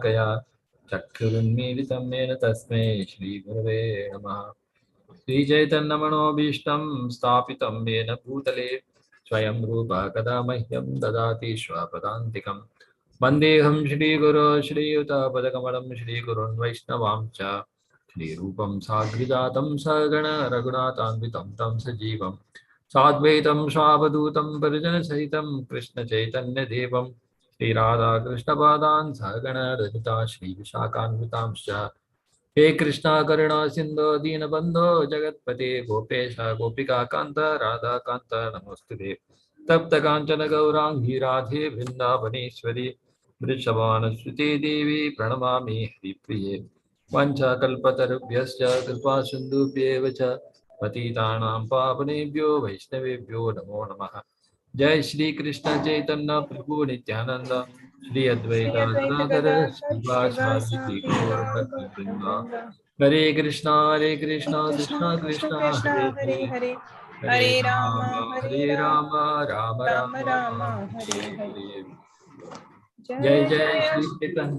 Kaya Chakrunmilitam Mena Tasme Shri Gurave Namaha. Sri Chaitanya Manobhishtam Stapitam Mena Bhutale Swayam Rupa Kadamahyam Dadati Shwapadantikam Vandeham Shri Guru Shri Yuta Padakamalam Shri Gurun Vaishnavam Cha Shri Rupam Sagrijatam Sagana Raghunatanvitam Tam Sajivam Sadvaitam Swavadutam Parijana Sahitam Krishna Chaitanya Devam Shri Radha Krishna Padan Sagana Radhita Shri Vishakanvitamscha He Krishna Karuna Sindhu Deenabandho Jagatpate Gopesha Gopika Kanta Radha Kanta Namastude Tapta Kanchana Gaurangi Radhe Vrindavaneshwari Vrishabhana Shruti Devi Pranamami Hripriye Vancha Kalpatarubhyascha Kripa Sindhubhyevacha Patitanam Pavanebhyo Vaishnavebhyo Namo Namaha Jai Shri Krishna Chaitanya Prabhu Nityananda Shri Shri Advaita Advaita Gadadhara Gadadhar Srivasadi Srivasadi Gaur Gaur Bhakta Vrinda Bhaktivinoda Hare Krishna Krishna Krishna Krishna Krishna Krishna Hare Hare Hare Hare Hare Hare Rama Rama Hare Hare Rama Rama Rama Rama Rama Rama Hare Hare Hare Hare Jai Jai Jai Jai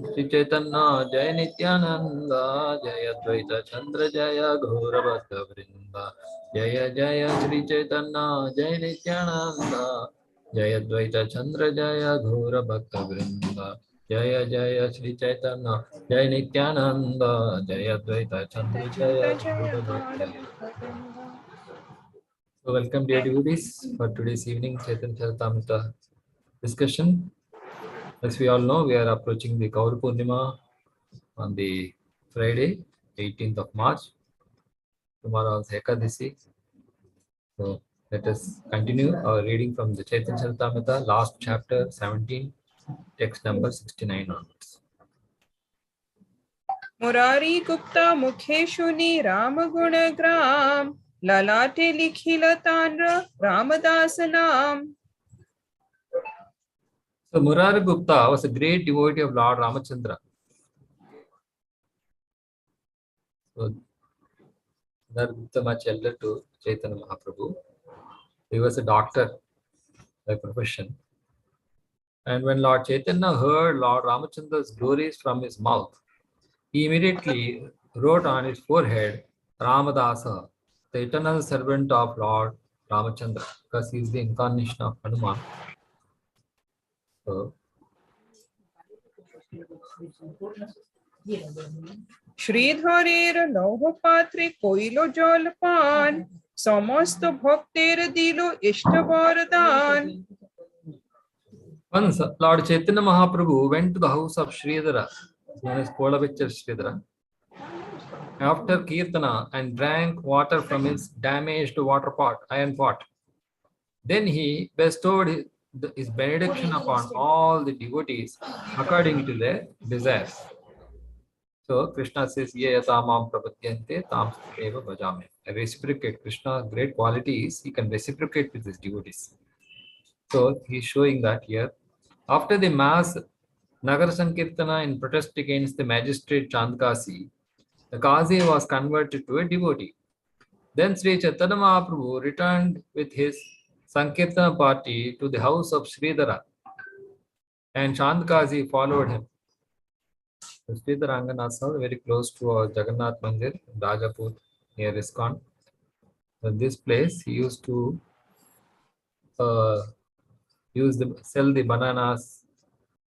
Shri Chaitanya Jai Nityananda Jai Advaita Chandra Jaya Gaura Bhakta Vrinda Jaya Jaya Shri Chaitanya Jai Nityananda Jai Advaita Chandra Jaya Gaura Bhakta Vrinda Jaya Jaya Shri Chaitanya Jai Nityananda Jaya Advaita Chandra Chandra Jaya Jaya Gaura Gaura Bhakta. Bhaktivinoda. So welcome dear devotees for today's evening Chaitanya Charitamrta discussion. As we all know, we are approaching the Gaur Purnima on the Friday, 18th of March. Tomorrow is Ekadasi. So let us continue our reading from the Chaitanya Charitamrita, last chapter 17, text number 69 onwards. Murari Gupta Mukheshuni Rama Gunagram Lalate Likhila Tanra Ramadasanam. So Murari Gupta was a great devotee of Lord Ramachandra. So Murari Gupta much elder to Chaitanya Mahāprabhu. He was a doctor by profession. And when Lord Chaitanya heard Lord Ramachandra's glories from his mouth, he immediately wrote on his forehead Ramadasa, the eternal servant of Lord Ramachandra, because he is the incarnation of Hanuman. So, শ্রীধরের লৌহপাত্রে কইল জলপান সমস্ত ভক্তের দিল ইষ্ট বরদান। once Lord Chaitanya Mahaprabhu went to the house of Sridhara, known as Kolavichar Sridhara, after Kirtana and drank water from his damaged water pot, iron pot. Then he bestowed his benediction upon all the devotees according to their desires. So Krishna says, Ye yata mam prapadyante tam eva bhajame. A reciprocate. Krishna's great quality is he can reciprocate with his devotees. So he's showing that here. After the mass Nagar Sankirtana in protest against the magistrate Chandkasi, the Kazi was converted to a devotee. Then Sri Chaitanya Mahaprabhu returned with his Sankirtana party to the house of Sridhara, and Chandkasi followed him. The Sridhar Anganasa is very close to our Jagannath Mandir, Rajapur, near ISKCON. In this place, he used to sell the bananas,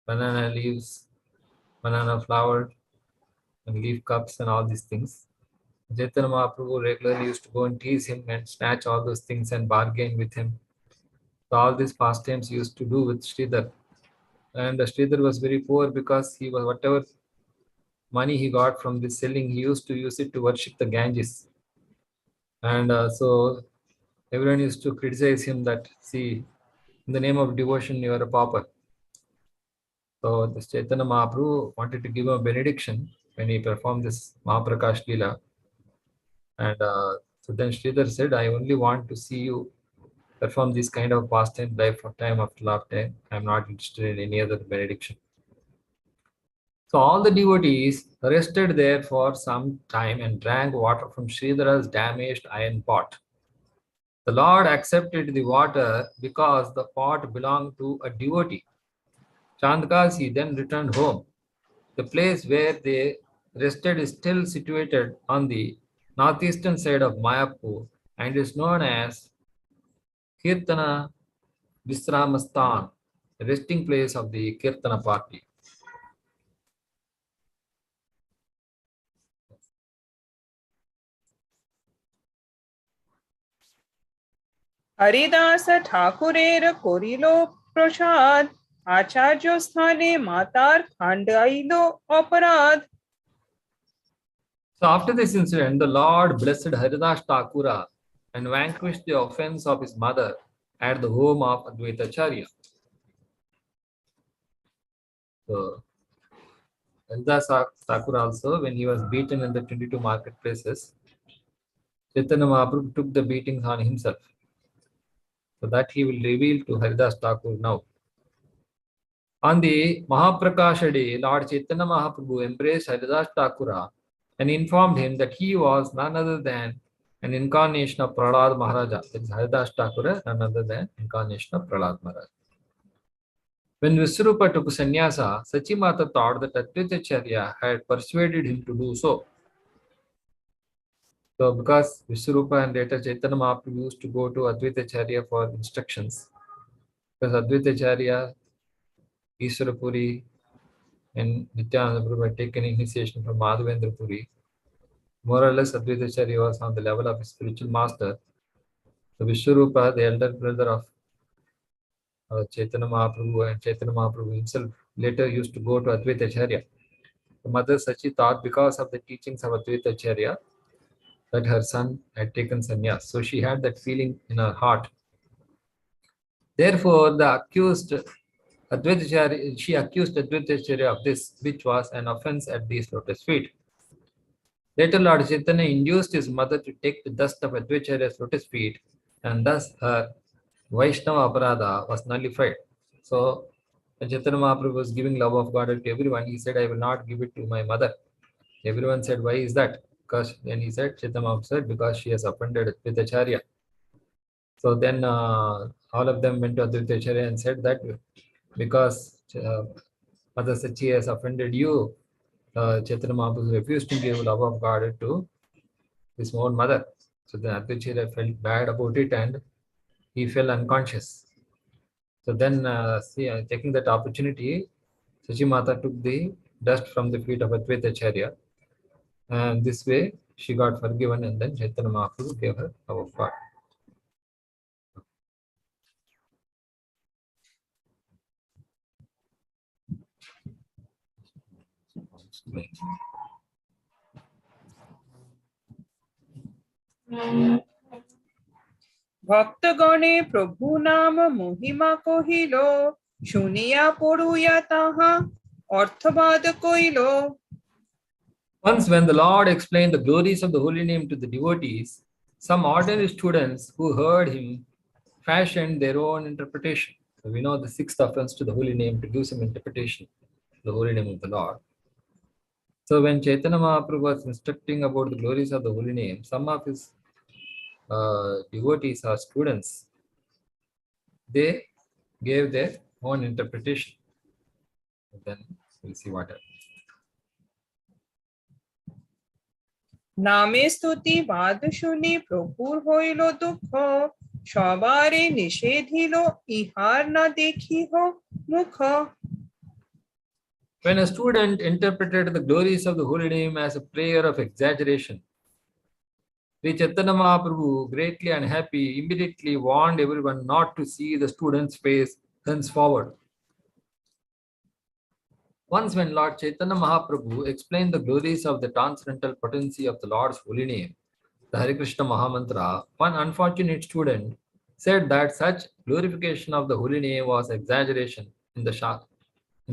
banana leaves, banana flower, and leaf cups, and all these things. Chaitanya Mahaprabhu regularly used to go and tease him and snatch all those things and bargain with him. So all these pastimes he used to do with Sridhar. And Sridhar was very poor because he was whatever money he got from this selling, he used to use it to worship the Ganges. And so everyone used to criticize him that, see, in the name of devotion, you are a pauper. So the Chaitanya Mahaprabhu wanted to give him a benediction when he performed this Mahaprakash Lila. And so then Sridhar said, I only want to see you perform this kind of pastime time after lifetime. I am not interested in any other benediction. So all the devotees rested there for some time and drank water from Sridhara's damaged iron pot. The Lord accepted the water because the pot belonged to a devotee. Chandkasi then returned home. The place where they rested is still situated on the northeastern side of Mayapur and is known as Kirtana Visramastan, the resting place of the Kirtana party. Haridas ঠাকুরের করিল প্রসাদ আচার্য স্থানে মাতার খান্ডাইল অপরাধ So after this incident, the Lord blessed Haridas Thakura and vanquished the offense of his mother at the home of Advaitacharya. So Haridas Thakura also, when he was beaten in the 22 marketplaces, Chaitanya Mahaprabhu took the beatings on himself. So that he will reveal to Haridas Thakur now. On the Mahaprakasha day, Lord Chaitanya Mahaprabhu embraced Haridas Thakura and informed him that he was none other than an incarnation of Prahlad Maharaja. That is Haridas Thakura, none other than incarnation of Prahlad Maharaja. When Visvarupa took sannyasa, Sachimata thought that Advaitacharya had persuaded him to do so. So because Visvarupa and later Chaitanya Mahaprabhu used to go to Advaitacharya for instructions, because Advaitacharya, Iswarapuri, and Nityananda Prabhu had taken initiation from Madhavendra Puri. More or less, Advaitacharya was on the level of a spiritual master. So Vishwarupa, the elder brother of Chaitanya Mahaprabhu, and Chaitanya Mahaprabhu himself later used to go to Advaitacharya. The mother Sachi thought because of the teachings of Advaitacharya that her son had taken sannyas. So she had that feeling in her heart. Therefore, she accused Advaitacharya of this, which was an offense at these lotus feet. Later, Lord Chaitanya induced his mother to take the dust of Advaitacharya's lotus feet, and thus her Vaishnava Aparadha was nullified. So, when Chaitanya Mahaprabhu was giving love of God to everyone, he said, I will not give it to my mother. Everyone said, why is that? Because then he said, Chaitanya Mahaprabhu said, because she has offended Advaitacharya. So then all of them went to Advaitacharya and said that because Mother Sachi has offended you, Chaitanya Mahaprabhu refused to give love of God to his own mother. So then Advaitacharya felt bad about it and he fell unconscious. So then, taking that opportunity, Sachi Mata took the dust from the feet of Advaitacharya, and this way she got forgiven, and then Chaitanya Mahaprabhu gave her love of God. ভক্তগণে প্রভু নাম মহিমা কহিল শুনিয়া পড়ুয়া তাহা অর্থবাদ কইল Once, when the Lord explained the glories of the holy name to the devotees, some ordinary students who heard him fashioned their own interpretation. So we know the sixth offense to the holy name to give some interpretation to the holy name of the Lord. So when Chaitanya Mahaprabhu was instructing about the glories of the holy name, some of his devotees or students, they gave their own interpretation. And then we'll see what happens. নামে স্তুতি বাদ শুনি প্রভুর হইল দুঃখ সবারে নিষেধিল ইহার না দেখিহ মুখ When a student interpreted the glories of the holy name as a prayer of exaggeration, Sri Chaitanya Mahaprabhu, greatly unhappy, immediately warned everyone not to see the student's face henceforward. Once, when Lord Chaitanya Mahaprabhu explained the glories of the transcendental potency of the Lord's holy name, the Hare Krishna Mahamantra, one unfortunate student said that such glorification of the holy name was exaggeration in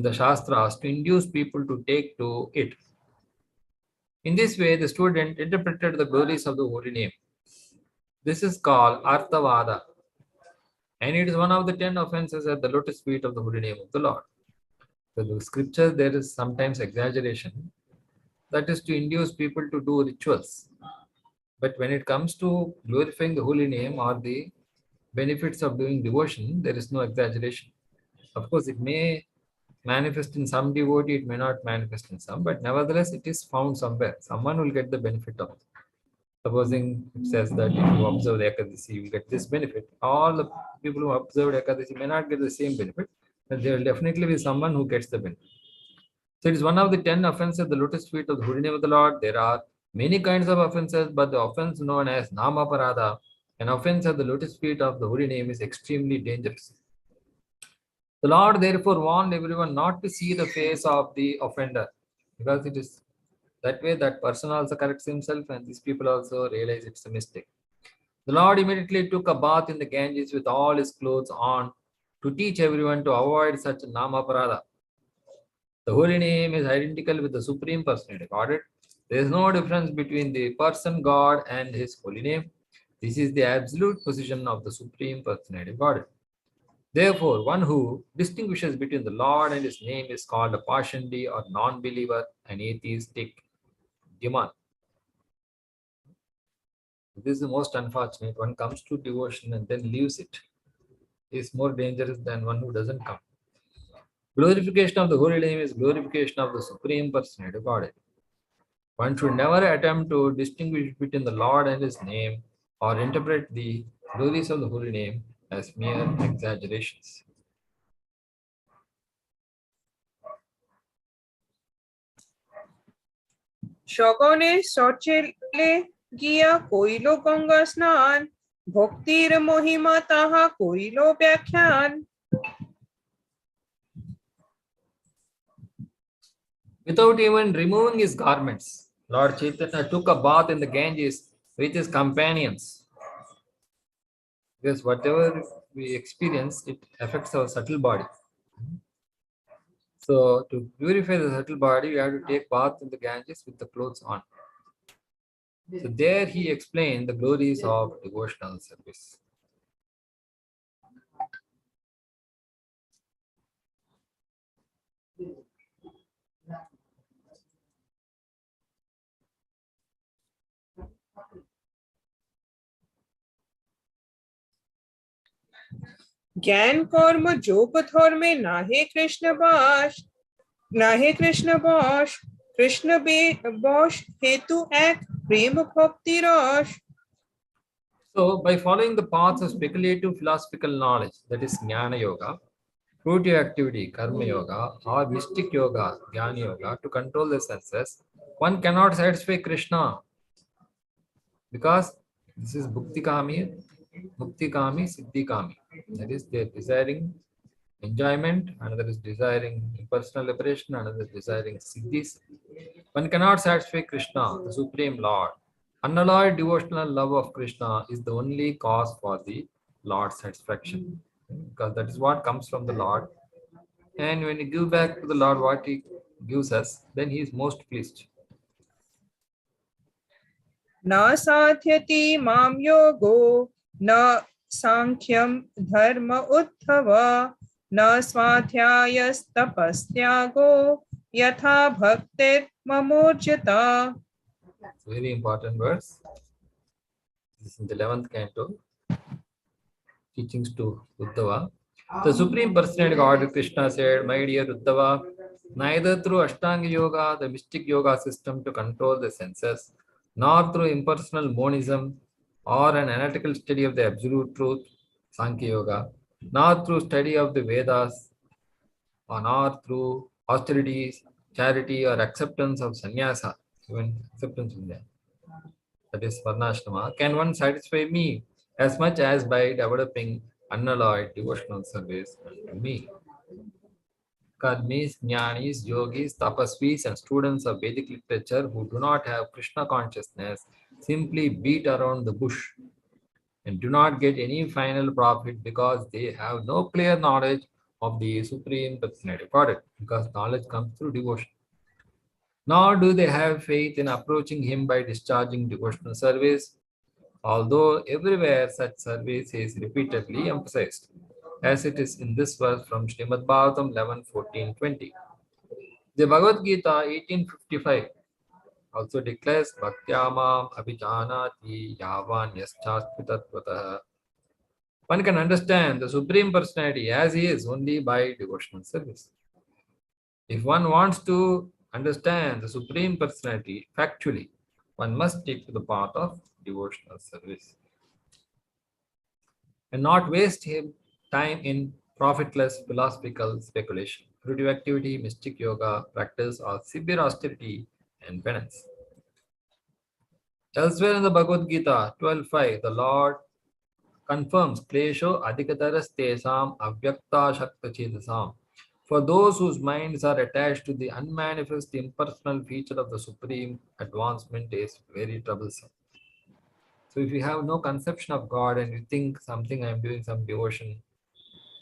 the Shastras to induce people to take to it. In this way, the student interpreted the glories of the holy name. This is called Arthavada, and it is one of the 10 offenses at the lotus feet of the holy name of the Lord. So the scripture, there is sometimes exaggeration, that is to induce people to do rituals. But when it comes to glorifying the holy name or the benefits of doing devotion, there is no exaggeration. Of course, it may manifest in some devotee, it may not manifest in some, but nevertheless it is found somewhere. Someone will get the benefit of it. Supposing it says that if you observe the Ekadasi, you will get this benefit. All the people who observed Ekadasi may not get the same benefit, but there will definitely be someone who gets the benefit. So it is one of the 10 offenses at the lotus feet of the holy name of the Lord. There are many kinds of offenses, but the offense known as Namaparada, an offense at the lotus feet of the holy name, is extremely dangerous. The Lord therefore warned everyone not to see the face of the offender, because it is that way that person also corrects himself and these people also realize it's a mistake. The Lord immediately took a bath in the Ganges with all his clothes on to teach everyone to avoid such Namaparada. The holy name is identical with the Supreme Personality Godhead. There is no difference between the person God and his holy name. This is the absolute position of the Supreme Personality Godhead. Therefore, one who distinguishes between the Lord and his name is called a Pashandi or non-believer, an atheistic demon. This is the most unfortunate. One comes to devotion and then leaves it. Is more dangerous than one who doesn't come. Glorification of the holy name is glorification of the Supreme Personality of Godhead. One should never attempt to distinguish between the Lord and his name or interpret the glories of the holy name as mere exaggerations. সকনে সচেলে গিয়া কইল গঙ্গা স্নান, ভক্তির মহিমা তাহা করিল ব্যাখ্যান। Without even removing his garments, Lord Chaitanya took a bath in the Ganges with his companions. Because whatever we experience, it affects our subtle body. So to purify the subtle body, we have to take bath in the Ganges with the clothes on. So there he explained the glories of devotional service. জ্ঞান কর্ম যোগ ধর্মে নাহে কৃষ্ণ বাস, নাহে কৃষ্ণ বশ, কৃষ্ণ বশ হেতু এক প্রেম ভক্তি রস। So by following the paths of speculative philosophical knowledge, that is Jnana Yoga, fruitive activity, Karma Yoga, or mystic yoga, Jnana Yoga, to control the senses, one cannot satisfy Krishna. Because this is Bhukti Kami, Siddhi Kami. That is, they are desiring enjoyment, another is desiring personal liberation, another is desiring siddhis. One cannot satisfy Krishna, the Supreme Lord. Unalloyed devotional love of Krishna is the only cause for the Lord's satisfaction. Because that is what comes from the Lord. And when you give back to the Lord what he gives us, then he is most pleased. न साध्यति मां योगो न सांख्यं धर्म उद्धव, न स्वाध्यायस्तपस्त्यागो यथा भक्तिर्ममोर्जिता। Very important verse. This is in the 11th canto, teachings to Uddhava. The Supreme Personality God Krishna said, "My dear Uddhava, neither through Ashtanga Yoga, the mystic yoga system to control the senses, nor through impersonal monism or an analytical study of the absolute truth, Sankhya Yoga, nor through study of the Vedas, or nor through austerities, charity, or acceptance of sannyasa, even acceptance of that, that is Varnashrama, can one satisfy me as much as by developing unalloyed devotional service to me." Karmis, Jnanis, Yogis, Tapasvis, and students of Vedic literature who do not have Krishna consciousness simply beat around the bush and do not get any final profit because they have no clear knowledge of the Supreme Personality of Godhead, because knowledge comes through devotion. Nor do they have faith in approaching him by discharging devotional service, although everywhere such service is repeatedly emphasized, as it is in this verse from Srimad Bhagavatam 11:14-20. The Bhagavad Gita 18:55 also declares Bhaktyamam abhijanati yavan yaschastvi tattvataha. One can understand the Supreme Personality as he is only by devotional service. If one wants to understand the Supreme Personality factually, one must take to the path of devotional service and not waste him time in profitless philosophical speculation, creative activity, mystic yoga, practice, or severe austerity and penance. Elsewhere in the Bhagavad Gita 12.5, the Lord confirms klesho adhikataras tesam avyakta shakta chedasam. For those whose minds are attached to the unmanifest impersonal feature of the supreme, advancement is very troublesome. So if you have no conception of God and you think something I am doing some devotion,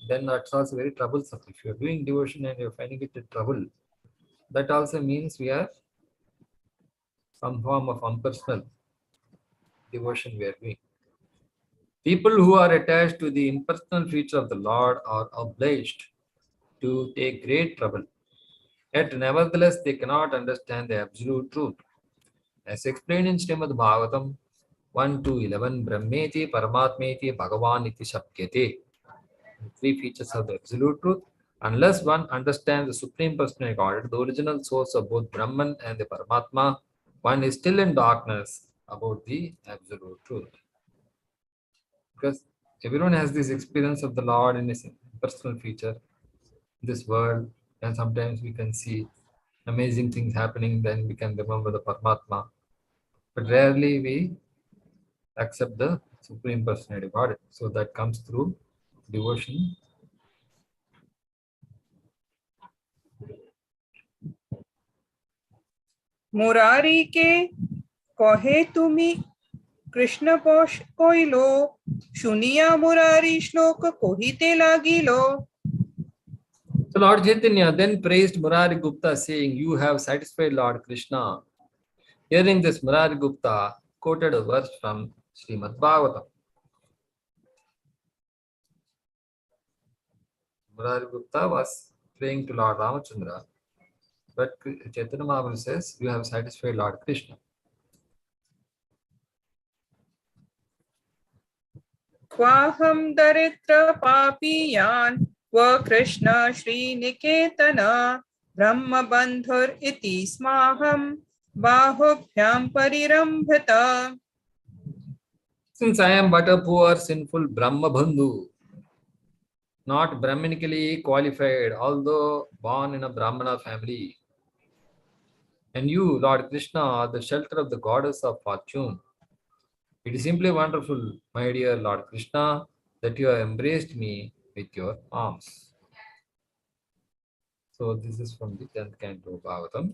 then that's also very troublesome. If you're doing devotion and you're finding it a trouble, that also means we are some form of impersonal devotion we are doing. People who are attached to the impersonal feature of the Lord are obliged to take great trouble. Yet, nevertheless, they cannot understand the absolute truth. As explained in Srimad Bhagavatam 1 to 11, Brahmeti, Paramatmeti, Bhagavan iti Shapyate. Three features of the absolute truth. Unless one understands the Supreme Personality Godhead, the original source of both Brahman and the Paramatma, one is still in darkness about the absolute truth. Because everyone has this experience of the Lord in his personal feature, this world, and sometimes we can see amazing things happening, then we can remember the Paramatma. But rarely we accept the Supreme Personality Godhead. So that comes through devotion. Murari के कहे तुमी कृष्ण पोष कोइलो शुनिया मुरारी श्लोक कोहिते लागिलो. So Lord Chaitanya then praised Murari Gupta, saying, "You have satisfied Lord Krishna." Hearing this, Murari Gupta quoted a verse from Srimad Bhagavatam. Murari Gupta was praying to Lord Ramachandra, but Chaitanya Mahaprabhu says, "You have satisfied Lord Krishna." क्वाहम दरिद्र पापीयान व कृष्ण श्रीनिकेतन ब्रह्म बंधुर इति स्माहम बाहुभ्याम परिरंभित. Since I am but a poor, sinful Brahma Bandhu, not Brahmanically qualified, although born in a Brahmana family, and you, Lord Krishna, are the shelter of the goddess of fortune. It is simply wonderful, my dear Lord Krishna, that you have embraced me with your arms. So this is from the 10th canto of Bhagavatam.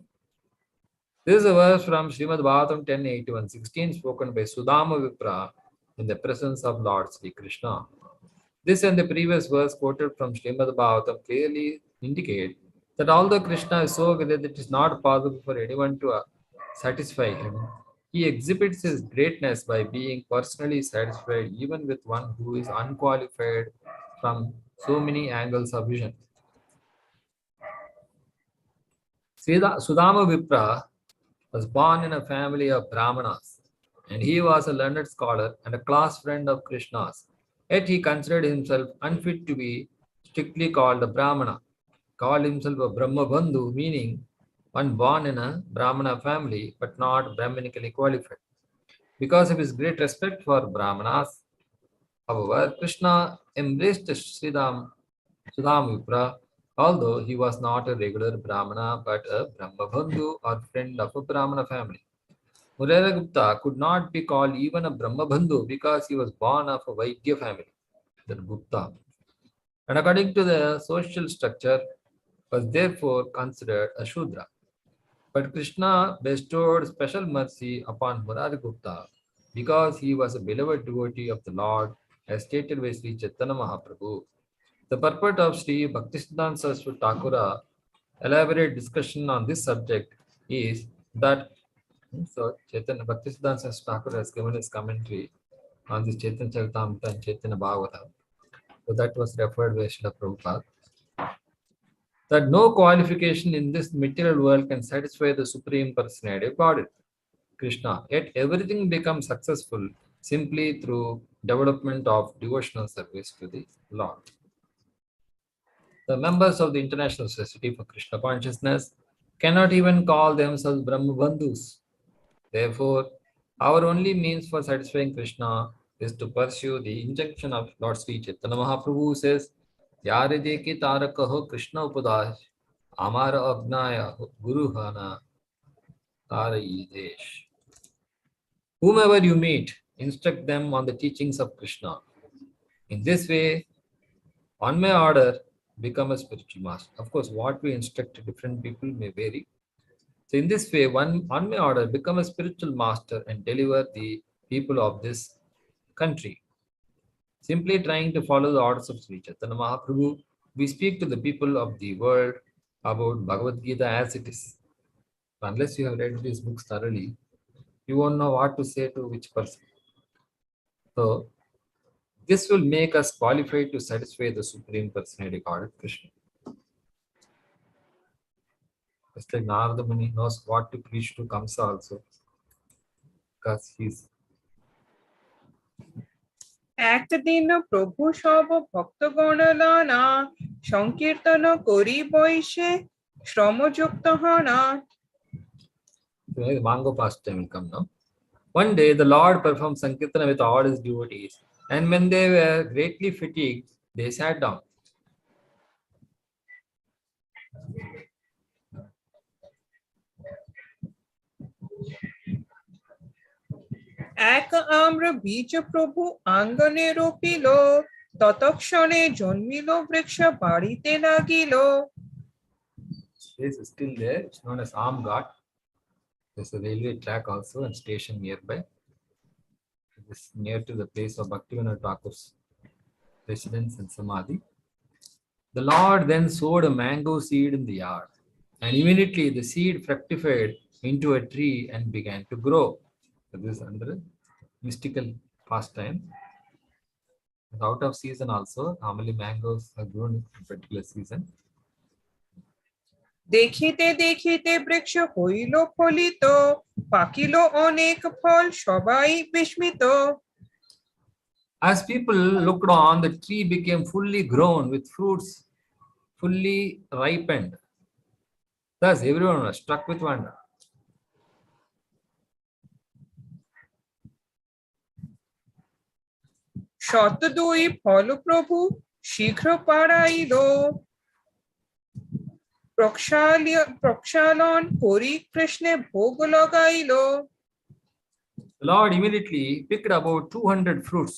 This is a verse from Srimad Bhagavatam 10.81.16 spoken by Sudama Vipra in the presence of Lord Sri Krishna. This and the previous verse quoted from Srimad Bhagavatam clearly indicate that although Krishna is so great that it is not possible for anyone to satisfy him, he exhibits his greatness by being personally satisfied even with one who is unqualified from so many angles of vision. Sudama Vipra was born in a family of Brahmanas, and he was a learned scholar and a class friend of Krishna's. Yet he considered himself unfit to be strictly called a Brahmana, called himself a Brahma Bandhu, meaning one born in a Brahmana family but not Brahmanically qualified. Because of his great respect for Brahmanas, however, Krishna embraced Sudam Vipra, although he was not a regular Brahmana but a Brahma Bandhu or friend of a Brahmana family. Murara Gupta could not be called even a Brahma Bandhu because he was born of a Vaidya family, the Gupta, and according to the social structure, was therefore considered a Shudra. But Krishna bestowed special mercy upon Murari Gupta because he was a beloved devotee of the Lord, as stated by Sri Chaitanya Mahaprabhu. The purport of Sri Bhaktisiddhanta Saraswati Thakura elaborate discussion on this subject is that so Chaitanya Bhaktisiddhanta Saraswati Thakur has given his commentary on this Chaitanya Charitamrta and Chaitanya Bhagavatam. So that was referred by Srila Prabhupada. That no qualification in this material world can satisfy the Supreme Personality of God, Krishna. Yet everything becomes successful simply through development of devotional service to the Lord. The members of the International Society for Krishna Consciousness cannot even call themselves Brahma Bandhus. Therefore, our only means for satisfying Krishna is to pursue the injunction of Lord Sri Chaitanya Mahāprabhu, who says, Yare deki tarakaho Krishna upadash, amara agnaya guru hana tarayidesh. Whomever you meet, instruct them on the teachings of Krishna. In this way, one may order become a spiritual master. Of course, what we instruct to different people may vary. So in this way, one may order become a spiritual master and deliver the people of this country. Simply trying to follow the orders of Sri Chaitanya Mahaprabhu, we speak to the people of the world about Bhagavad Gita as it is. Unless you have read these books thoroughly, you won't know what to say to which person. So this will make us qualified to satisfy the Supreme Personality Godhead Krishna. Just like Narada Muni knows what to preach to Kamsa also, because he's একদিন প্রভু সব ভক্তগণ লানা সংকীর্তন করি বৈশে শ্রমযুক্ত হনা. the Mango pastime will come now. One day the Lord performed Sankirtana with all his devotees, and when they were greatly fatigued, they sat down. এক আম্র বীজ প্রভু আঙ্গনে রোপিল ততক্ষণে জন্মিল বৃক্ষ বাড়িতে লাগিল. This is still there. It's known as Arm Ghat. There's a railway track also and station nearby. It is near to the place of Bhaktivinoda Thakur's residence and Samadhi. The Lord then sowed a mango seed in the yard, and immediately the seed fructified into a tree and began to grow. So this is under mystical pastime. Out of season also, normally mangoes are grown in a particular season. দেখিতে দেখিতে বৃক্ষ হইল ফলিত পাকিল অনেক ফল সবাই বিস্মিত. As people looked on, the tree became fully grown with fruits fully ripened. Thus, everyone was struck with wonder. শত দুই ফল প্রভু শীঘ্র পাড়াইল প্রক্ষালন করি কৃষ্ণে ভোগ লগাইল. The Lord immediately picked about 200 fruits.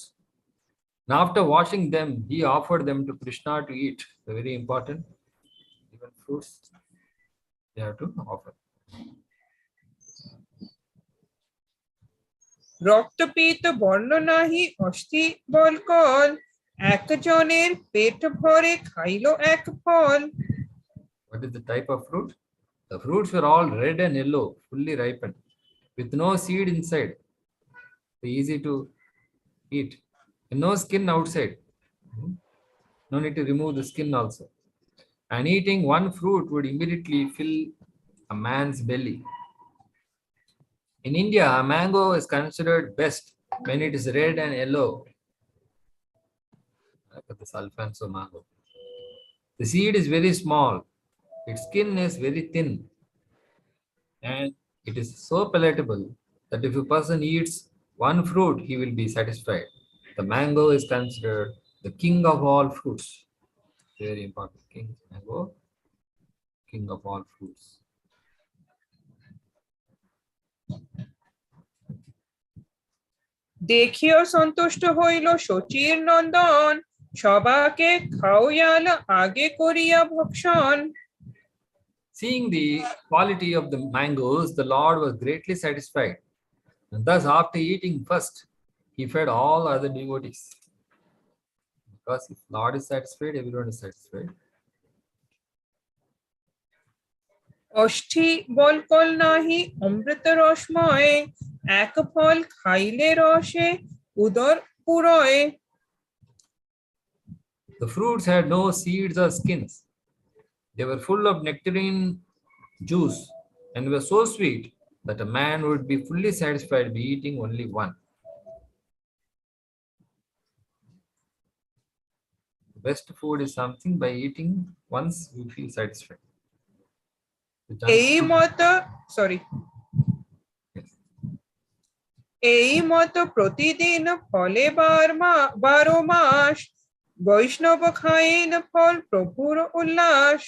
And after washing them, he offered them to Krishna to eat. So very important. Even fruits, they have to offer. রক্তপীত বর্ণ নাহি অস্থি বলকল একজনের পেট ভরে খাইল এক ফল. What is the type of fruit? The fruits were all red and yellow, fully ripened, with no seed inside. So easy to eat. And no skin outside. No need to remove the skin also. And eating one fruit would immediately fill a man's belly. In India, a mango is considered best when it is red and yellow. Look at this Alfonso mango. The seed is very small. Its skin is very thin. And it is so palatable that if a person eats one fruit, he will be satisfied. The mango is considered the king of all fruits. Very important. King mango, king of all fruits. দেখিও সন্তুষ্ট হইল শচীর নন্দন সবাকে খাওয়াল আগে করিয়া ভক্ষণ. Seeing the quality of the mangoes, the Lord was greatly satisfied. And thus, after eating first, he fed all other devotees. Because if Lord is satisfied, everyone is satisfied. অষ্টি বলকল নাহি অমৃত রসময় এক ফল খাইলে রসে উদর পুরয়. The fruits had no seeds or skins. They were full of nectarine juice and were so sweet that a man would be fully satisfied by eating only one. best food is something by eating once you feel satisfied. The junk এই food, মত sorry yes. এই মত প্রতিদিন ফলে 12 মাস বৈষ্ণব খায়েন ফল প্রভুর উল্লাস।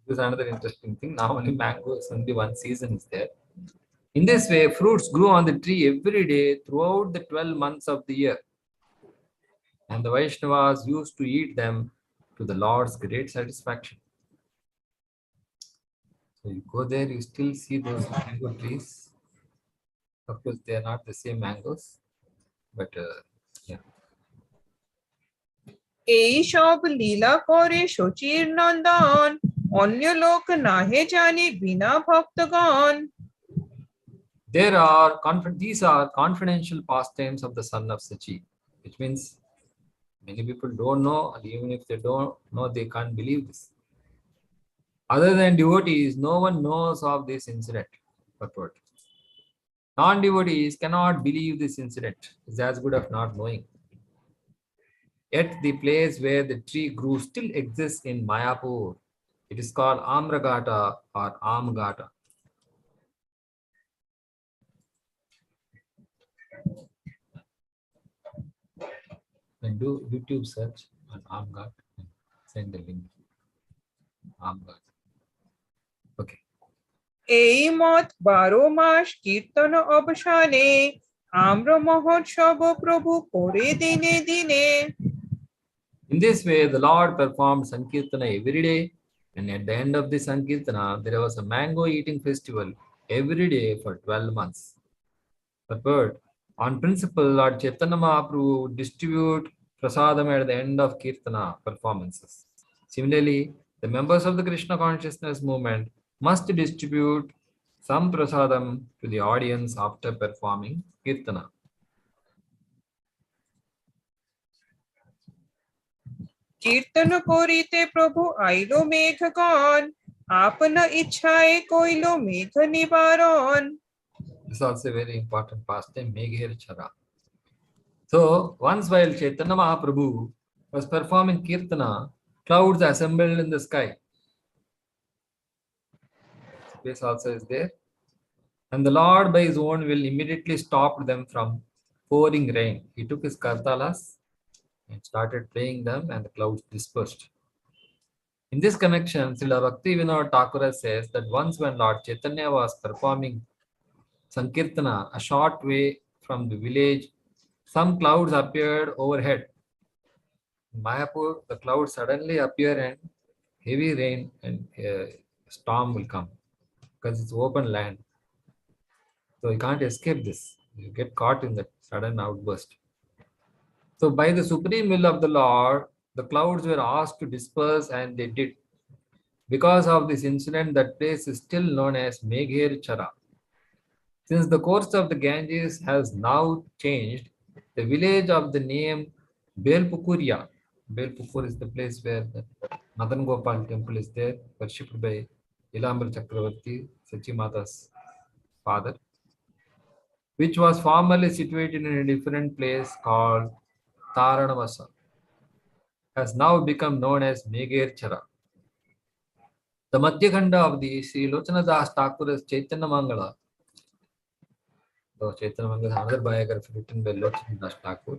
This is another interesting thing. Now only mangoes, only one season is there. In this way, fruits grew on the tree every day throughout the 12 months of the year. And the Vaishnavas used to eat them to the Lord's great satisfaction. So you go there, you still see those mango trees. Of course, they are not the same mangoes, but yeah. এই সব লীলা করে শচীর নন্দন, অন্য লোক নাহে জানে বিনা ভক্তগণ। These are confidential pastimes of the son of Sachi, which means many people don't know, and even if they don't know, they can't believe this. Other than devotees, no one knows of this incident. Purport. Non-devotees cannot believe this incident. It's as good as not knowing. Yet the place where the tree grew still exists in Mayapur. It is called Amragata or Amgata. And do YouTube search on Amgat and send the link. Amgat. Okay. এই মত 12 মাস কীর্তন অবসানে আম্র মহোৎসব প্রভু করে দিনে দিনে। In this way, the Lord performed Sankirtana every day, and at the end of the Sankirtana, there was a mango eating festival every day for 12 months. But on principle, Lord Chaitanya Mahāprabhu would distribute prasadam at the end of Kirtana performances. Similarly, the members of the Krishna consciousness movement must distribute some prasadam to the audience after performing Kirtana. কীর্তন করিতে প্রভু আইল মেঘগণ, আপনা ইচ্ছায় কইল মেঘ নিবারণ। This is also a very important pastime, Meghir Chara. So, once while Chaitanya Mahaprabhu was performing Kirtana, clouds assembled in the sky. Space also is there. And the Lord by his own will immediately stopped them from pouring rain. He took his kartalas and started playing them, and the clouds dispersed. In this connection, Srila Bhakti Vinod Thakura says that once when Lord Chaitanya was performing Sankirtana a short way from the village, some clouds appeared overhead. In Mayapur, the clouds suddenly appear and heavy rain and storm will come because it's open land. So you can't escape this. You get caught in that sudden outburst. So by the supreme will of the Lord, the clouds were asked to disperse, and they did. Because of this incident, that place is still known as Meghir Chara. Since the course of the Ganges has now changed, the village of the name Belpukuria, Belpukur is the place where the Madan Gopal temple is there, worshipped by Ilambal Chakravarti, Sachi Mata's father, which was formerly situated in a different place called Taranavasa, has now become known as Meghir Chara. The Madhyakhanda of the Sri Lochana Das Thakura's Chaitanya Mangala, though Chaitanya Mangala is another biography written by Lochana Das Thakur,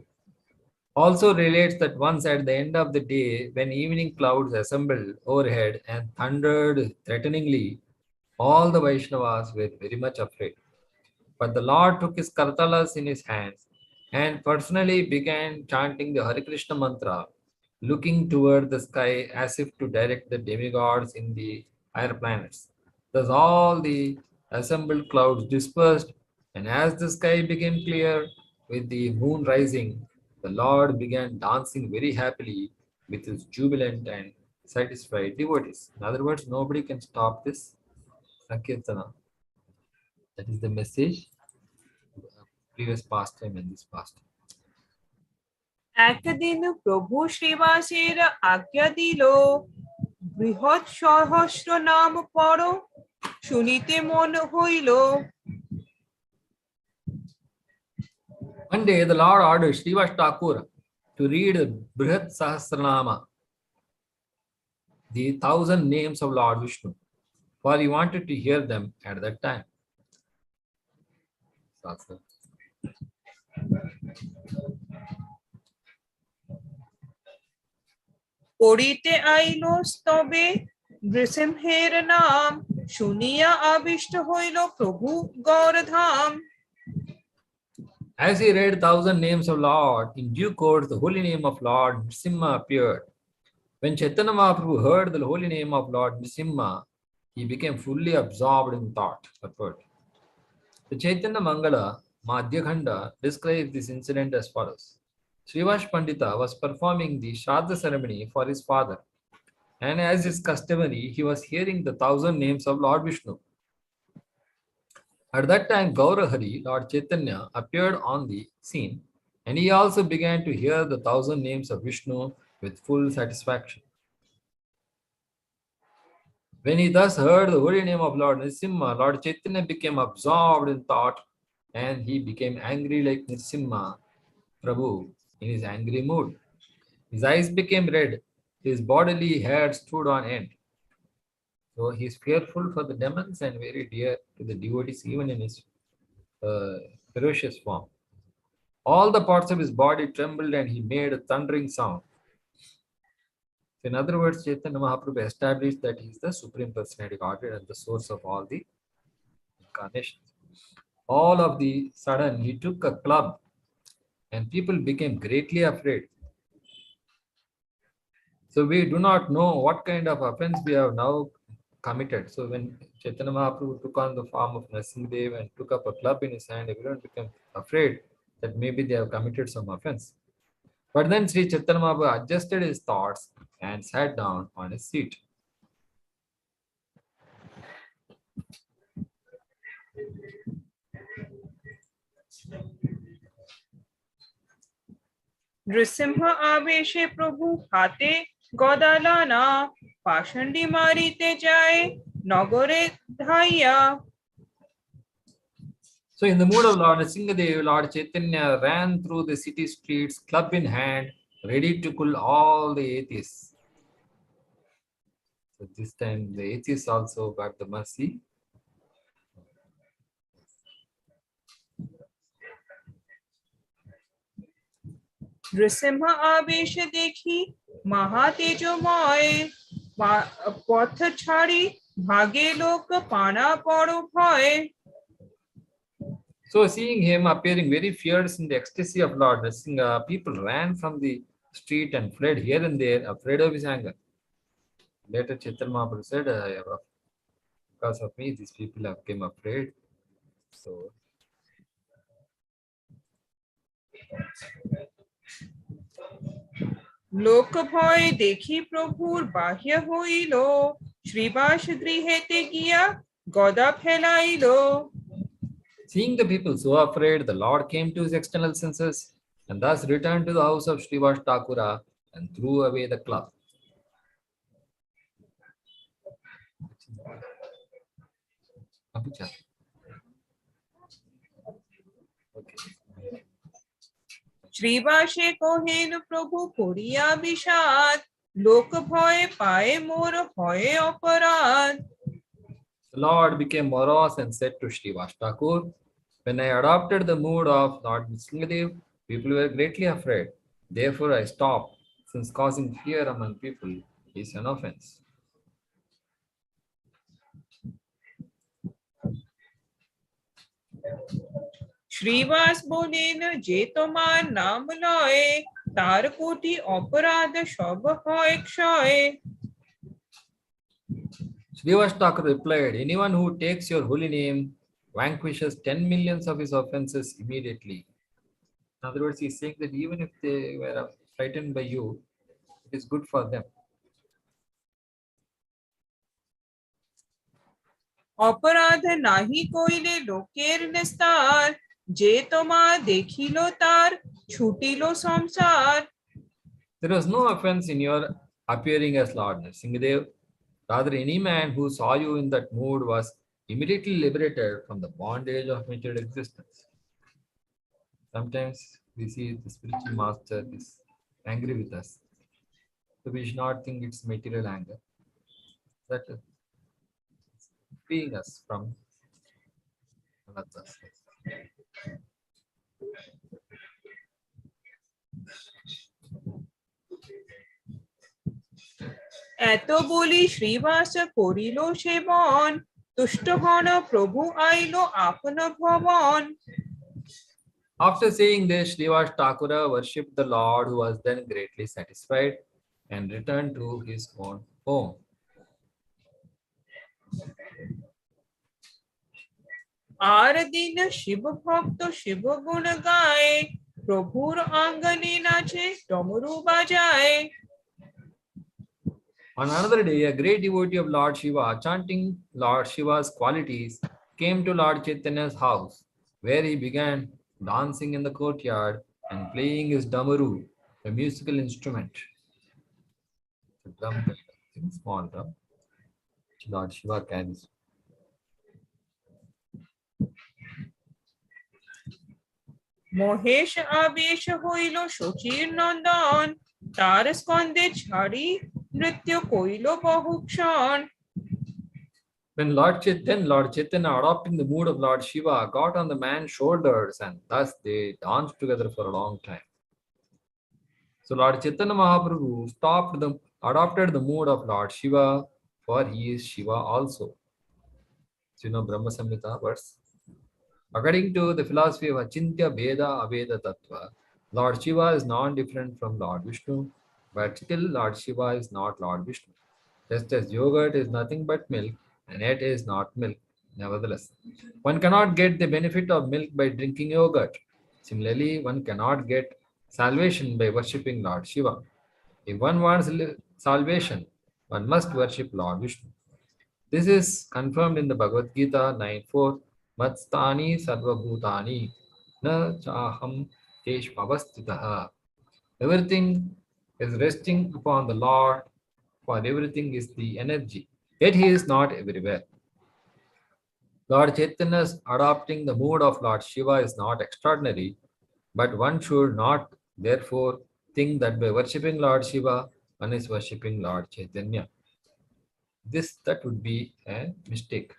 also relates that once at the end of the day, when evening clouds assembled overhead and thundered threateningly, all the Vaishnavas were very much afraid. But the Lord took his kartalas in his hands and personally began chanting the Hare Krishna mantra, looking toward the sky as if to direct the demigods in the higher planets. Thus all the assembled clouds dispersed, and as the sky became clear with the moon rising, the Lord began dancing very happily with his jubilant and satisfied devotees. In other words, nobody can stop this Sankirtana. That is the message of the previous pastime and this pastime. একদিন প্রভু শ্রীবাসের আজ্ঞা দিল, বৃহৎ সহস্র নাম পড়, শুনিতে মন হইল। One day, the Lord ordered Srivas Thakur to read Brihat Sahasranama, the 1,000 names of Lord Vishnu, for he wanted to hear them at that time. Sahasra. পড়িতে আইল স্তবে নৃসিংহের নাম শুনিয়া আবিষ্ট হইল প্রভু Gaurdham. As he read 1,000 names of Lord, in due course the holy name of Lord Nrsimha appeared. When Chaitanya Mahaprabhu heard the holy name of Lord Nrsimha, he became fully absorbed in thought. The Chaitanya Mangala Madhyakhanda describes this incident as follows. Srivash Pandita was performing the Shraddha ceremony for his father, and as is customary, he was hearing the 1,000 names of Lord Vishnu. At that time, Gaurahari, Lord Chaitanya, appeared on the scene, and he also began to hear the 1,000 names of Vishnu with full satisfaction. When he thus heard the holy name of Lord Nrsimha, Lord Chaitanya became absorbed in thought, and he became angry like Nrsimha Prabhu in his angry mood. His eyes became red, his bodily hair stood on end. So he is fearful for the demons and very dear to the devotees, even in his ferocious form. All the parts of his body trembled and he made a thundering sound. In other words, Chaitanya Mahaprabhu established that he is the Supreme Personality of Godhead and the source of all the incarnations. All of the sudden, he took a club and people became greatly afraid. So we do not know what kind of offense we have now committed. So when Chaitanya Mahaprabhu took on the form of Nrsimhadev and took up a club in his hand, everyone became afraid that maybe they have committed some offense. But then Sri Chaitanya Mahaprabhu adjusted his thoughts and sat down on his seat. Narasimha আবেশে প্রভু হাতে গদালানা পাষণ্ডী মারিতে যায় নগরে Dahiya. So in the mood of Lord Nrsimhadev, Lord Chaitanya ran through the city streets, club in hand, ready to kill all the atheists. So this time the atheists also got the mercy. Narasimha আবেশে দেখি মহা তেজময় পথ ছাড়ি ভাগে লোক পানা পড় ভয়। So seeing him appearing very fierce in the ecstasy of Lord Nrsimha, people ran from the street and fled here and there, afraid of his anger. Later Chaitanya Mahaprabhu said, because of me, these people have become afraid. So লোক ভয় দেখি প্রভুর বাহ্য হইল শ্রীবাস গৃহেতে গিয়া গদা ফেলাইল। seeing the people so afraid, the Lord came to his external senses and thus returned to the house of Srivas Thakura and threw away the club. শ্রীবাসে কহেন প্রভু করিয়া বিষাদ লোক ভয় পায়ে মোর হয় অপরাধ। The Lord became morose and said to Srivas Thakur, when I adopted the mood of Lord Nrsimhadev, people were greatly afraid. Therefore I stopped, since causing fear among people is an offense. Srivas বলেন যে তোমার নাম লয় তার কোটি অপরাধ সব হয় ক্ষয়। Srivas Thakur replied, anyone who takes your holy name vanquishes 10 millions of his offenses immediately. In other words, he's saying that even if they were frightened by you, it is good for them. অপরাধ নাহি কইলে লোকের নিস্তার যে তোমা দেখিল তার ছুটিল সংসার। There was no offense in your appearing as Lord Nrsimhadev. Rather, any man who saw you in that mood was immediately liberated from the bondage of material existence. Sometimes we see the spiritual master is angry with us. So we should not think it's material anger. That is freeing us from another. এত বলি শ্রীবাস করিল সেবন তুষ্ট হন প্রভু আইল আপন ভবন After saying this, Srivas Thakura worshipped the Lord, who was then greatly satisfied and returned to his own home. আর দিন শিব ভক্ত শিব গুণ গায় প্রভুর আঙ্গনে নাচে ডমরু বাজায় On another day, a great devotee of Lord Shiva, chanting Lord Shiva's qualities, came to Lord Chaitanya's house, where he began dancing in the courtyard and playing his damaru, a musical instrument. The drum, small drum, which Lord Shiva carries. Mahesh আবেশ হইল শচীর নন্দন তার স্কন্ধে ছাড়ি নৃত্য কইল বহুক্ষণ When Lord Chaitanya, adopting the mood of Lord Shiva, got on the man's shoulders, and thus they danced together for a long time. So Lord Chaitanya Mahaprabhu adopted the mood of Lord Shiva, for he is Shiva also. So you know Brahma Samhita verse. According to the philosophy of Achintya Veda Aveda Tattva, Lord Shiva is non-different from Lord Vishnu, but still Lord Shiva is not Lord Vishnu. Just as yogurt is nothing but milk, and yet is not milk. Nevertheless, one cannot get the benefit of milk by drinking yogurt. Similarly, one cannot get salvation by worshipping Lord Shiva. If one wants salvation, one must worship Lord Vishnu. This is confirmed in the Bhagavad Gita 9:4. Matstani sarvabhutani na chaham teshvavastitaha. Everything is resting upon the Lord, for everything is the energy. Yet he is not everywhere. Lord Chaitanya's adopting the mood of Lord Shiva is not extraordinary, but one should not therefore think that by worshipping Lord Shiva, one is worshipping Lord Chaitanya. That would be a mistake.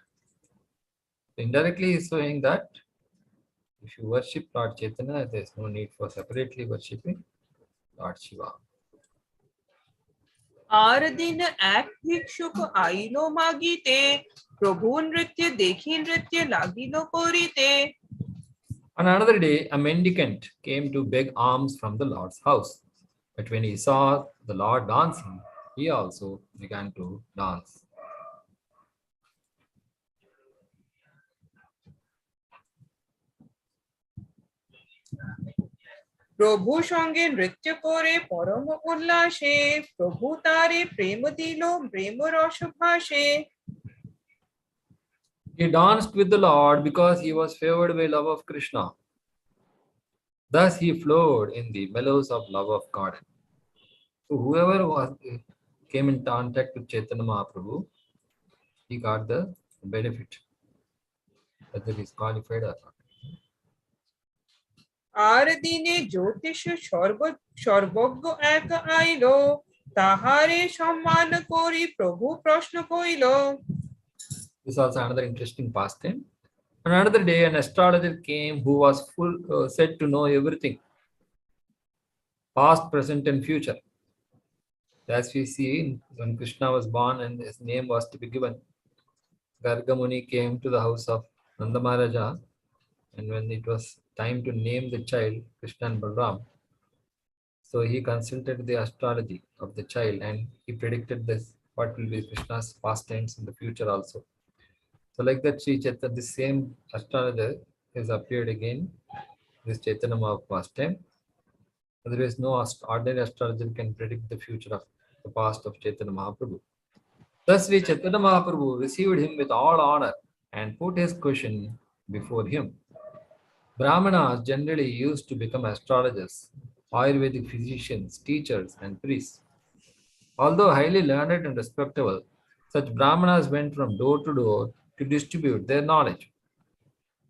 Indirectly, he is showing that if you worship Lord Chaitanya, there is no need for separately worshipping Lord Shiva. আর দিন এক ভিক্ষুক আইল মাগিতে প্রভু নৃত্য দেখি নৃত্য লাগিল করিতে On another day, a mendicant came to beg alms from the Lord's house. But when he saw the Lord dancing, he also began to dance. প্রভু সঙ্গে নৃত্য করে পরম উল্লাসে প্রভু তারে প্রেম দিল প্রেম রস ভাসে He danced with the Lord because he was favored by love of Krishna. Thus he flowed in the mellows of love of God. So whoever came in contact with Chaitanya Mahaprabhu, he got the benefit, whether he is qualified or not. আর দিনে জ্যোতিষ সর্বজ্ঞ এক আইল তাহারে সম্মান করি প্রভু প্রশ্ন কইল This is also another interesting pastime. On another day, an astrologer came who was said to know everything, past, present, and future. As we see, when Krishna was born and his name was to be given, Garga Muni came to the house of Nanda Maharaja, and when it was time to name the child, Krishna and Balram, so he consulted the astrology of the child and he predicted this, what will be Krishna's pastimes in the future also. So like that, Sri Chaitanya, the same astrologer has appeared again, this Chaitanya Mahaprabhu pastime. Otherwise, no ordinary astrologer can predict the future of the past of Chaitanya Mahaprabhu. Thus, Sri Chaitanya Mahaprabhu received him with all honor and put his question before him. Brahmanas generally used to become astrologers, Ayurvedic physicians, teachers, and priests. Although highly learned and respectable, such Brahmanas went from door to door to distribute their knowledge.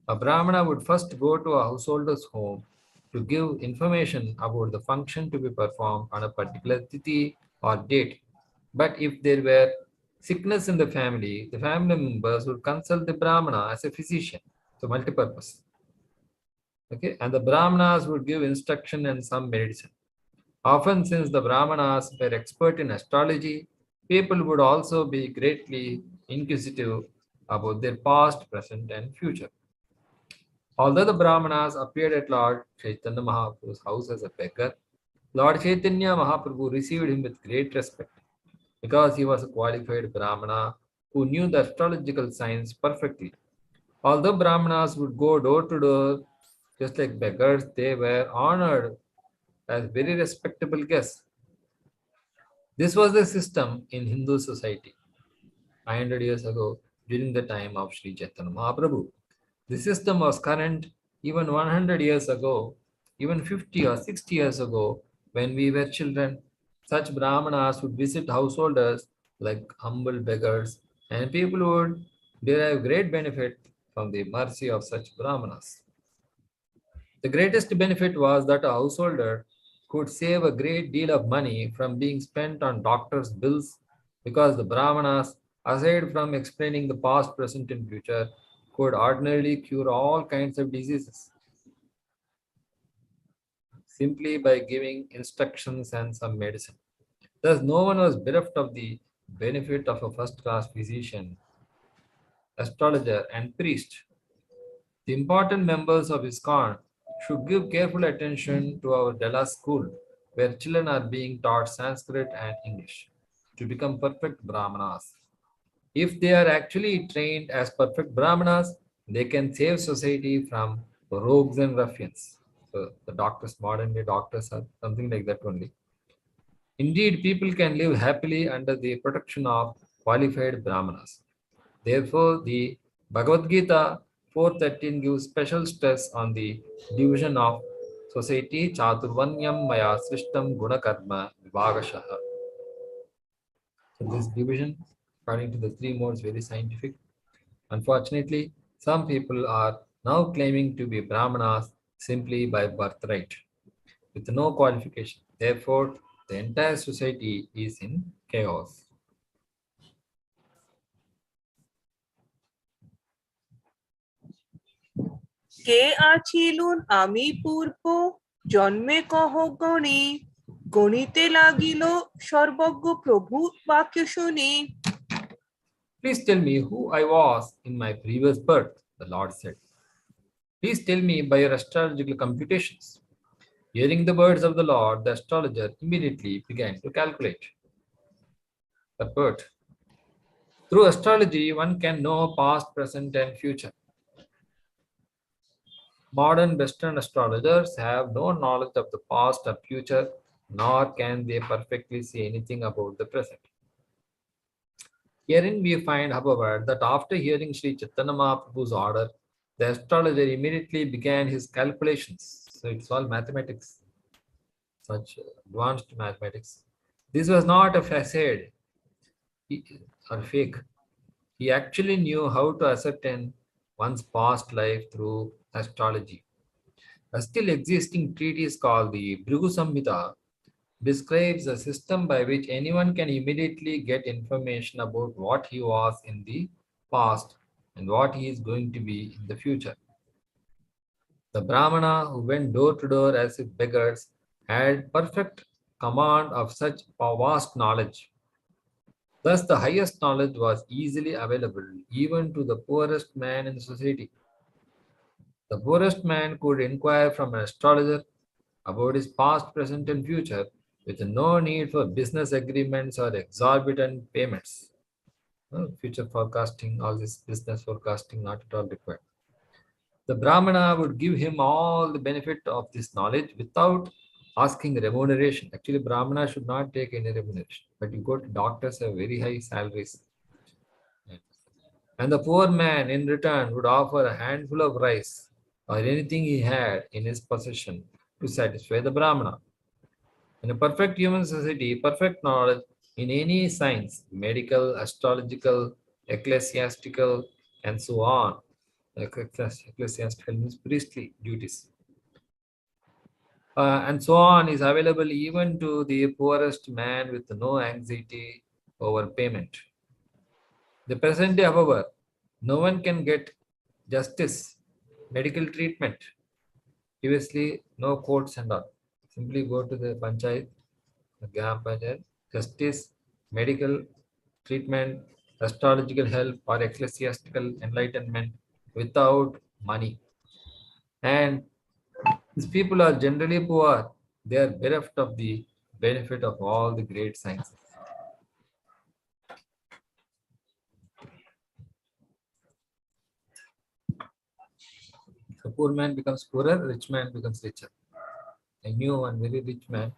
A Brahmana would first go to a householder's home to give information about the function to be performed on a particular tithi or date. But if there were sickness in the family members would consult the Brahmana as a physician, so multi-purpose. Okay, and the Brahmanas would give instruction and some medicine. Often, since the Brahmanas were expert in astrology, people would also be greatly inquisitive about their past, present, and future. Although the Brahmanas appeared at Lord Chaitanya Mahaprabhu's house as a beggar, Lord Chaitanya Mahaprabhu received him with great respect because he was a qualified Brahmana who knew the astrological science perfectly. Although Brahmanas would go door to door just like beggars, they were honored as very respectable guests. This was the system in Hindu society 500 years ago during the time of Sri Chaitanya Mahaprabhu. The system was current even 100 years ago, even 50 or 60 years ago when we were children. Such Brahmanas would visit householders like humble beggars, and people would derive great benefit from the mercy of such Brahmanas. The greatest benefit was that a householder could save a great deal of money from being spent on doctors' bills because the Brahmanas, aside from explaining the past, present, and future, could ordinarily cure all kinds of diseases simply by giving instructions and some medicine. Thus, no one was bereft of the benefit of a first class physician, astrologer, and priest. The important members of ISKCON should give careful attention to our Della school, where children are being taught Sanskrit and English to become perfect Brahmanas. If they are actually trained as perfect Brahmanas, they can save society from rogues and ruffians. So the doctors, modern day doctors are something like that only. Indeed, people can live happily under the protection of qualified Brahmanas. Therefore, the Bhagavad Gita 4.13 gives special stress on the division of society Chaturvanyam Maya Srishtam Gunakarma Vibhagashaha. So this division, according to the three modes, very scientific. Unfortunately, some people are now claiming to be Brahmanas simply by birthright, with no qualification. Therefore, the entire society is in chaos. কে আছিলুন আমি পূর্ব জন্মে কহ গণে গণিতে লাগিল সর্বজ্ঞ প্রভু বাক্য শুনে Please tell me who I was in my previous birth, the Lord said. Please tell me by your astrological computations. Hearing the words of the Lord, the astrologer immediately began to calculate the birth. Through astrology, one can know past, present, and future. Modern Western astrologers have no knowledge of the past or future, nor can they perfectly see anything about the present. Herein we find, however, that after hearing Sri Chaitanya Mahaprabhu's order, the astrologer immediately began his calculations. So it's all mathematics, such advanced mathematics. This was not a facade or fake. He actually knew how to ascertain one's past life through astrology. A still existing treatise called the Bhrigu Samhita describes a system by which anyone can immediately get information about what he was in the past and what he is going to be in the future. The Brahmana who went door to door as if beggars had perfect command of such vast knowledge. Thus, the highest knowledge was easily available even to the poorest man in society. The poorest man could inquire from an astrologer about his past, present, and future with no need for business agreements or exorbitant payments. Future forecasting, all this business forecasting, not at all required. The Brahmana would give him all the benefit of this knowledge without asking remuneration. Actually, Brahmana should not take any remuneration, but you go to doctors have very high salaries. And the poor man in return would offer a handful of rice or anything he had in his possession to satisfy the Brahmana. In a perfect human society, perfect knowledge in any science, medical, astrological, ecclesiastical, and so on. Ecclesiastical means priestly duties. and so on is available even to the poorest man with no anxiety over payment. The present day, however, no one can get justice, medical treatment. Previously, no courts and all. Simply go to the panchayat, the gram panchayat, justice, medical treatment, astrological help, or ecclesiastical enlightenment without money. And these people are generally poor. They are bereft of the benefit of all the great sciences. So poor man becomes poorer, rich man becomes richer. I knew one very rich man.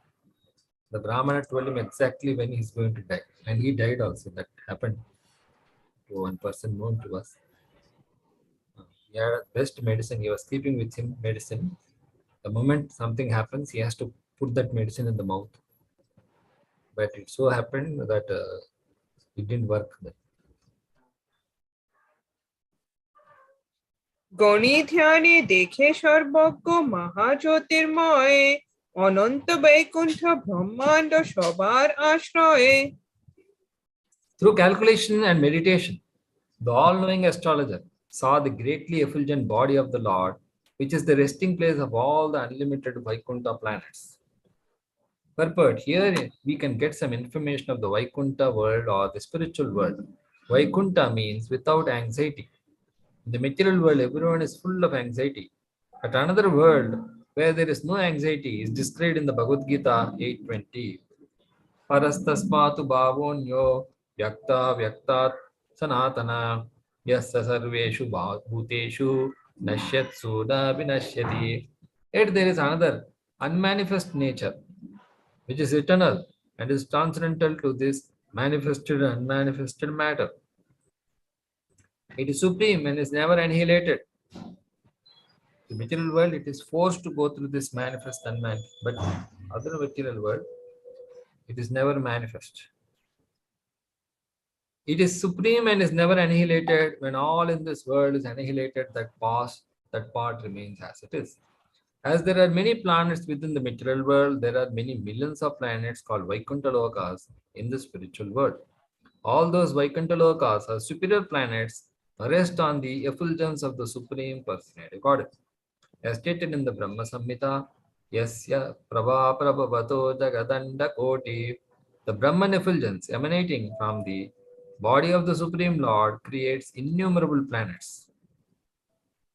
The Brahmana told him exactly when he's going to die. And he died also. That happened to one person known to us. He had best medicine. He was keeping with him medicine. The moment something happens, he has to put that medicine in the mouth. But it so happened that it didn't work. Gani ধ্যানে দেখে সর্বজ্ঞ মহাজ্যোতির্ময় অনন্ত বৈকুণ্ঠ ব্রহ্মাণ্ড সবার আশ্রয়ে Through calculation and meditation, the all-knowing astrologer saw the greatly effulgent body of the Lord, which is the resting place of all the unlimited Vaikuntha planets. Purport, here we can get some information of the Vaikuntha world or the spiritual world. Vaikuntha means without anxiety. In the material world, everyone is full of anxiety. But another world where there is no anxiety is described in the Bhagavad Gita 8:20. Parastasmatu bhavonyo vyakta vyaktat sanatana yassa sarveshu bhuteshu nashyatsu na vinashyati. Yet there is another unmanifest nature which is eternal and is transcendental to this manifested and unmanifested matter. It is supreme and is never annihilated. The material world, it is forced to go through this manifest unmanifest, but other material world, it is never manifest. It is supreme and is never annihilated. When all in this world is annihilated, that part remains as it is. As there are many planets within the material world, there are many millions of planets called Vaikuntha Lokas in the spiritual world. All those Vaikuntha Lokas are superior planets, rest on the effulgence of the Supreme Personality Godhead. As stated in the Brahma Samhita, Yasya Prabha Prabhavato Jagadanda Koti, the Brahman effulgence emanating from the body of the Supreme Lord creates innumerable planets.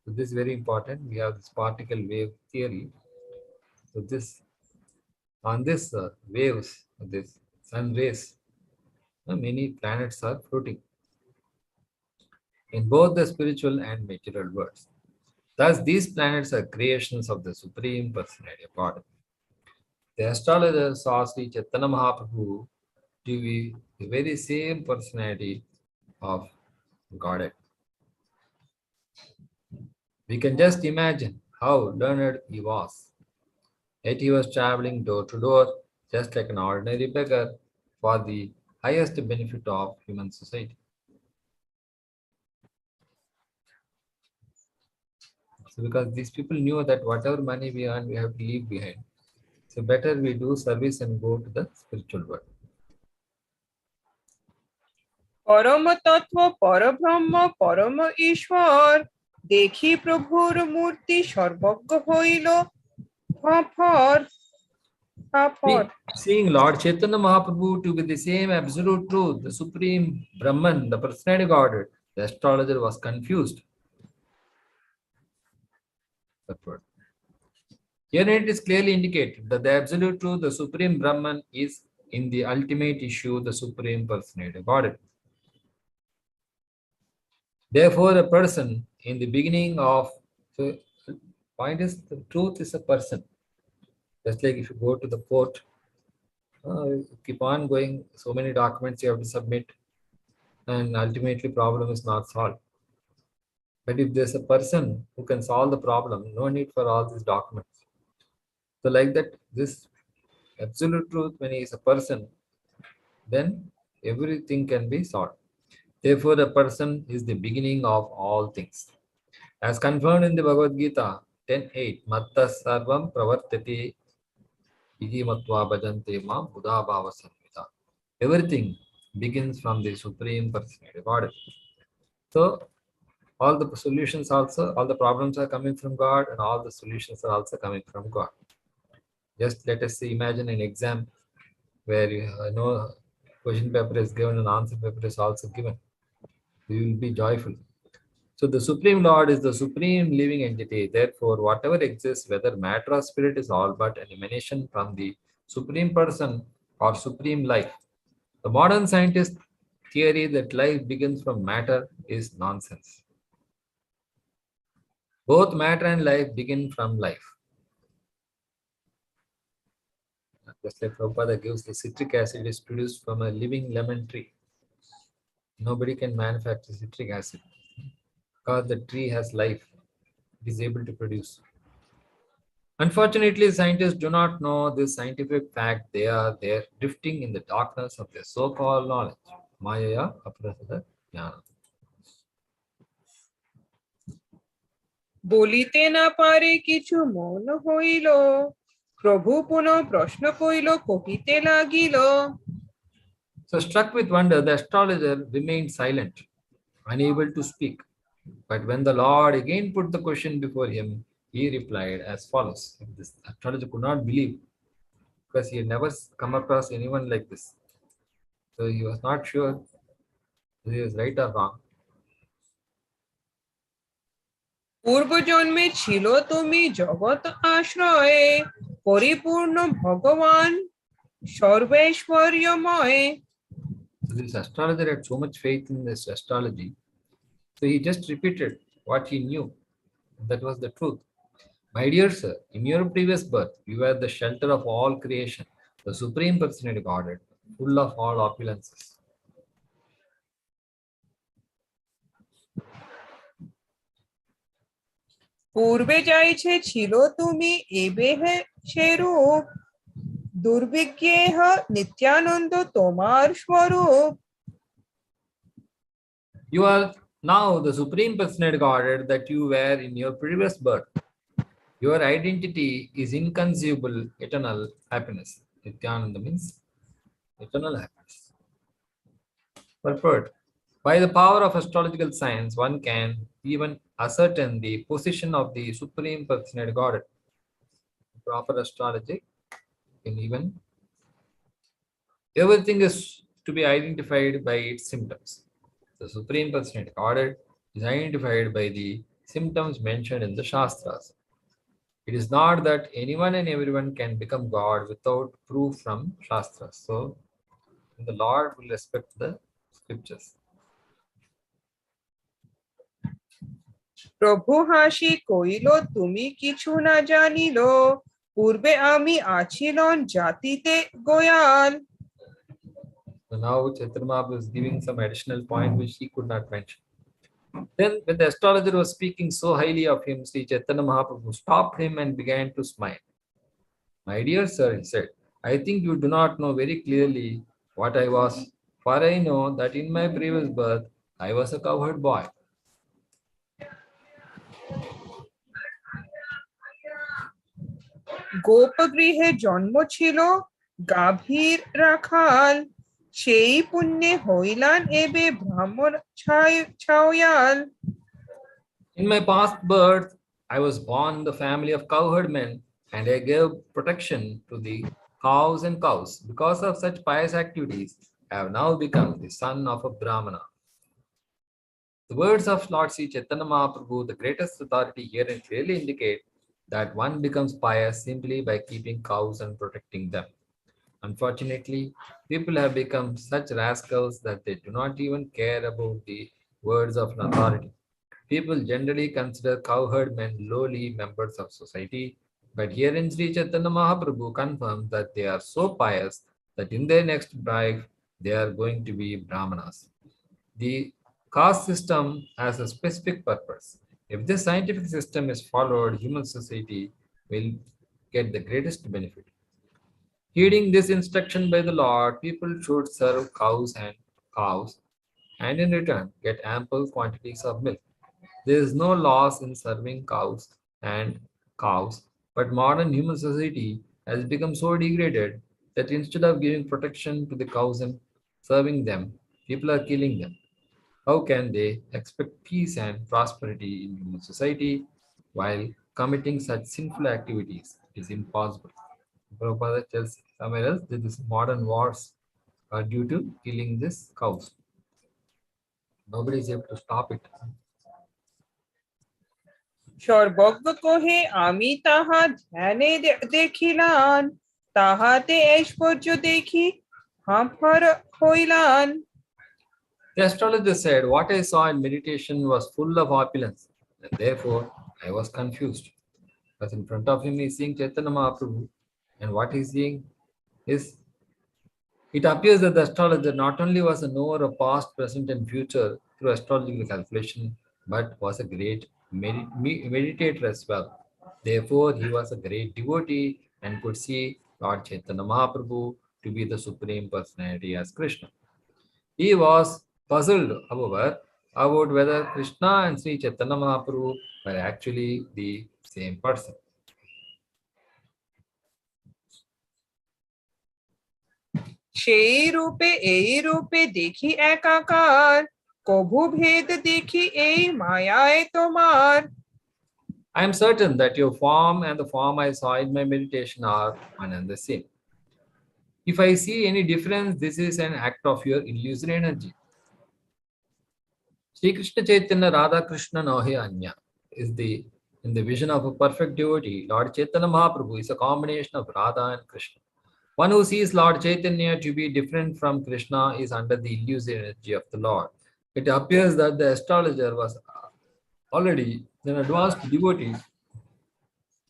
So this is very important. We have this particle wave theory. So this on this waves, this sun rays, many planets are floating in both the spiritual and material worlds. Thus, these planets are creations of the Supreme Personality of God. The astrologer saw Sri Chaitanya Mahāprabhu to be the very same personality of Godhead. We can just imagine how learned he was. Yet he was traveling door to door, just like an ordinary beggar, for the highest benefit of human society. So because these people knew that whatever money we earn, we have to leave behind. So better we do service and go to the spiritual world. পরম তত্ত্ব পরব্রহ্ম পরম ঈশ্বর দেখি প্রভুর মূর্তি সর্বজ্ঞ হইল ফাফর ফাফর Seeing Lord Chaitanya Mahaprabhu to be the same absolute truth, the supreme Brahman, the personality Godhead, the astrologer was confused. Here it is clearly indicated that the absolute truth, the supreme Brahman, is in the ultimate issue, the supreme personality Godhead. Therefore, a person in the beginning of, so point is the truth is a person. Just like if you go to the court, keep on going, so many documents you have to submit, and ultimately problem is not solved. But if there's a person who can solve the problem, no need for all these documents. So like that, this absolute truth, when he is a person, then everything can be solved. Therefore, the person is the beginning of all things. As confirmed in the Bhagavad Gita 10:8, Matta Sarvam Pravartati Iti matva bhajante mam buddha bhava samhita. Everything begins from the Supreme Personality of Godhead. So all the solutions also, all the problems are coming from God, and all the solutions are also coming from God. Just let us say, imagine an exam where you know question paper is given and answer paper is also given. You will be joyful. So the Supreme Lord is the supreme living entity. Therefore, whatever exists, whether matter or spirit, is all but an emanation from the Supreme Person or Supreme Life. The modern scientist theory that life begins from matter is nonsense. Both matter and life begin from life. Just like Prabhupada gives, the citric acid is produced from a living lemon tree. Nobody can manufacture citric acid because the tree has life. It is able to produce. Unfortunately, scientists do not know this scientific fact. They are there drifting in the darkness of their so-called knowledge. Maya aprasada jnana. বলিতে না পারে কিছু মন হইল, প্রভু পুনঃ প্রশ্ন কইল, কহিতে লাগিল। So struck with wonder, the astrologer remained silent, unable to speak. But when the Lord again put the question before him, he replied as follows. This astrologer could not believe because he had never come across anyone like this. So he was not sure whether he was right or wrong. পূর্বজন্মে ছিল তুমি জগৎ আশ্রয়ে, পরিপূর্ণ ভগবান সর্বৈশ্বর্যময়। So this astrologer had so much faith in this astrology. So he just repeated what he knew. That was the truth. My dear sir, in your previous birth, you were the shelter of all creation, the Supreme Personality Godhead, full of all opulences. পূর্বে যাইছে ছিল তুমি এবেহে সেরূপ, দুর্বিজ্ঞেহ নিত্যানন্দ তোমার স্বরূপ। You are now the Supreme Personality Godhead that you were in your previous birth. Your identity is inconceivable, eternal happiness. Nityananda means eternal happiness. Purport. By the power of astrological science, one can even ascertain the position of the Supreme Personality Godhead. Proper astrology can even everything is to be identified by its symptoms. The Supreme Personality Godhead is identified by the symptoms mentioned in the Shastras. It is not that anyone and everyone can become God without proof from Shastras. So the Lord will respect the scriptures. প্রভু হাসি কইল তুমি কিছু না জানিল, পূর্বে আমি আছিলন জাতিতে গোয়াল। So now Chaitanya Mahaprabhu is giving some additional point which he could not mention. Then when the astrologer was speaking so highly of him, Sri Chaitanya Mahaprabhu stopped him and began to smile. My dear sir, he said, I think you do not know very clearly what I was, for I know that in my previous birth I was a cowherd boy. গোপগৃহে জন্ম ছিল গাভীর রাখাল, সেই পুণ্যে হইলান এবে ব্রাহ্মণ ছাওয়াল। In my past birth, I was born in the family of cowherd men, and I gave protection to the cows and cows. Because of such pious activities, I have now become the son of a Brahmana. The words of Lord Sri Chaitanya Mahaprabhu, the greatest authority herein, clearly indicate that one becomes pious simply by keeping cows and protecting them. Unfortunately, people have become such rascals that they do not even care about the words of an authority. People generally consider cowherd men lowly members of society, but herein Sri Chaitanya Mahaprabhu confirms that they are so pious that in their next life they are going to be Brahmanas. The caste system has a specific purpose. If this scientific system is followed, human society will get the greatest benefit. Heeding this instruction by the Lord, people should serve cows and in return get ample quantities of milk. There is no loss in serving cows and cows, but modern human society has become so degraded that instead of giving protection to the cows and serving them, people are killing them. How can they expect peace and prosperity in human society while committing such sinful activities? It is impossible. Prabhupada tells somewhere else that these modern wars are due to killing these cows. Nobody is able to stop it. সর্বজ্ঞ কহে আমি তাহা ধ্যানে দেখিলাম, তাহাতে ঐশ্বর্য দেখি হাঁফার হইলাম। The astrologer said, "What I saw in meditation was full of opulence, and therefore I was confused." But in front of him, he is seeing Chaitanya Mahaprabhu, and what he is seeing is it appears that the astrologer not only was a knower of past, present, and future through astrological calculation, but was a great meditator as well. Therefore, he was a great devotee and could see Lord Chaitanya Mahaprabhu to be the Supreme Personality as Krishna. He was puzzled, however, about whether Krishna and Sri Chaitanya Mahaprabhu were actually the same person. সেই রূপে এই রূপে দেখি একাকার, কভু ভেদ দেখি এই মায়ায় তোমার। I am certain that your form and the form I saw in my meditation are one and the same. If I see any difference, this is an act of your illusory energy. Sri Krishna Chaitanya Radha Krishna Nahi Anya is in the vision of a perfect devotee. Lord Chaitanya Mahaprabhu is a combination of Radha and Krishna. One who sees Lord Chaitanya to be different from Krishna is under the illusory energy of the Lord. It appears that the astrologer was already an advanced devotee,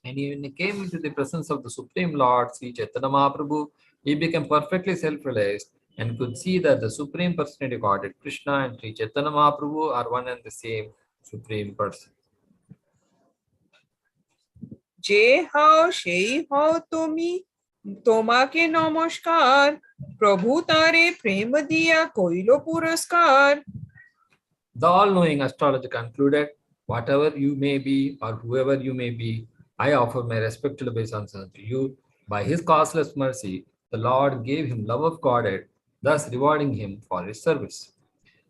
and when he came into the presence of the Supreme Lord, Sri Chaitanya Mahaprabhu, he became perfectly self-realized and could see that the Supreme Personality Godhead Krishna and Sri Chaitanya Mahaprabhu are one and the same Supreme Person. যে হও সেই হও তুমি, তোমাকে নমস্কার, প্রভু তারে প্রেম দিয়া কইল পুরস্কার। The all-knowing astrologer concluded, "Whatever you may be or whoever you may be, I offer my respectful obeisance to you. By his causeless mercy, the Lord gave him love of Godhead, thus rewarding him for his service."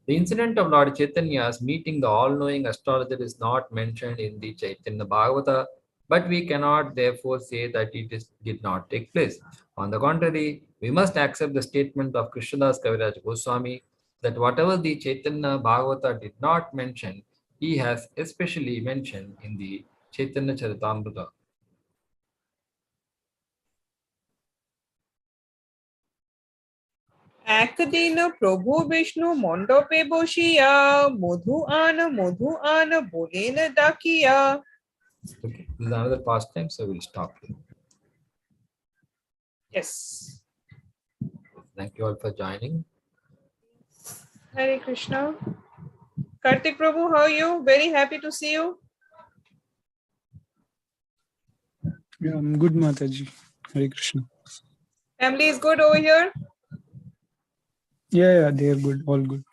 The incident of Lord Chaitanya's meeting the all-knowing astrologer is not mentioned in the Chaitanya Bhagavata, but we cannot therefore say that did not take place. On the contrary, we must accept the statement of Krishnadas Kaviraj Goswami that whatever the Chaitanya Bhagavata did not mention, he has especially mentioned in the Chaitanya Charitamrta. একদিন প্রভু বিষ্ণু মণ্ডপে বসিয়া মধু আন বলেন ডাকিয়া। Okay, this is another pastime, so we'll stop here. Yes. Thank you all for joining. Hare Krishna. Kartik Prabhu, how are you? Very happy to see you. Yeah, I'm good, Mataji. Hare Krishna. Family is good over here? Yeah, they are good. All good.